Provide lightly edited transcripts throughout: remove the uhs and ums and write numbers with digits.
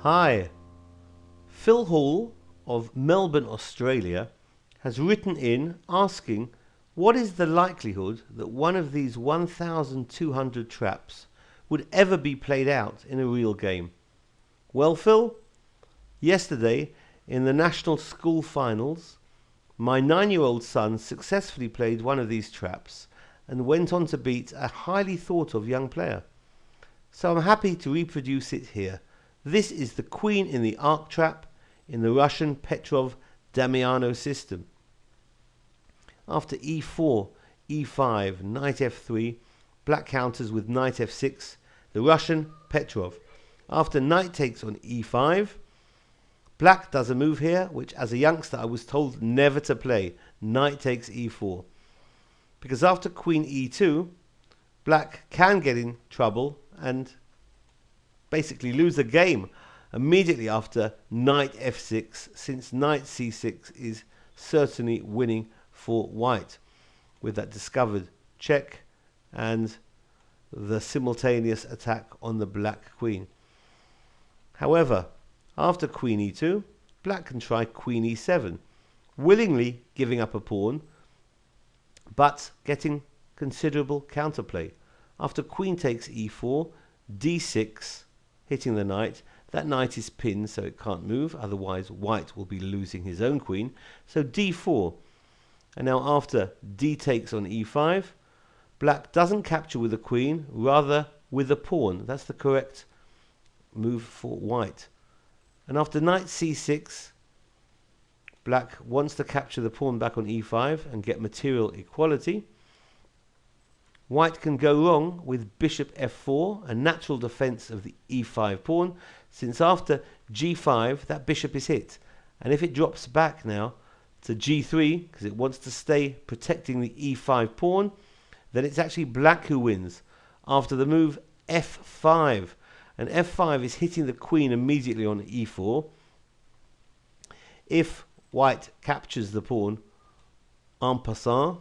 Hi, Phil Hall of Melbourne, Australia has written in asking what is the likelihood that one of these 1,200 traps would ever be played out in a real game. Well, Phil, yesterday in the national school finals, my 9-year-old son successfully played one of these traps and went on to beat a highly thought of young player. So I'm happy to reproduce it here. This is the queen in the arc trap in the Russian Petrov Damiano system. After e4, e5, knight f3, black counters with knight f6, the Russian Petrov. After knight takes on e5, black does a move here, which as a youngster I was told never to play. Knight takes e4. Because after queen e2, black can get in trouble and basically lose the game immediately after knight f6, since knight c6 is certainly winning for white with that discovered check and the simultaneous attack on the black queen. However, after queen e2, black can try queen e7, willingly giving up a pawn but getting considerable counterplay. After queen takes e4, d6, hitting the knight. That knight is pinned, so it can't move, otherwise white will be losing his own queen. So d4. And now after d takes on e5, black doesn't capture with the queen, rather with the pawn. That's the correct move for white. And after knight c6, black wants to capture the pawn back on e5 and get material equality. White can go wrong with bishop f4, a natural defense of the e5 pawn, since after g5 that bishop is hit. And if it drops back now to g3, because it wants to stay protecting the e5 pawn, then it's actually black who wins after the move f5. And f5 is hitting the queen immediately on e4. If white captures the pawn en passant,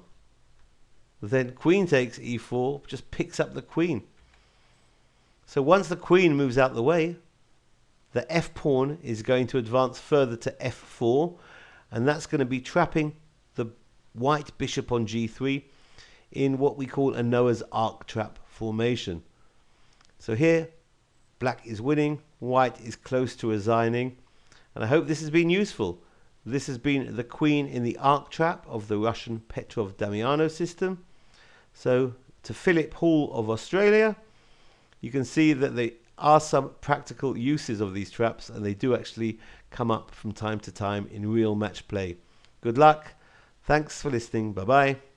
then queen takes e4, just picks up the queen. So once the queen moves out the way, the f pawn is going to advance further to f4, and that's going to be trapping the white bishop on g3 in what we call a Noah's Ark trap formation. So here, black is winning, white is close to resigning, and I hope this has been useful. This has been the queen in the arc trap of the Russian Petrov Damiano system. So to Philip Hall of Australia, you can see that there are some practical uses of these traps, and they do actually come up from time to time in real match play. Good luck. Thanks for listening. Bye bye.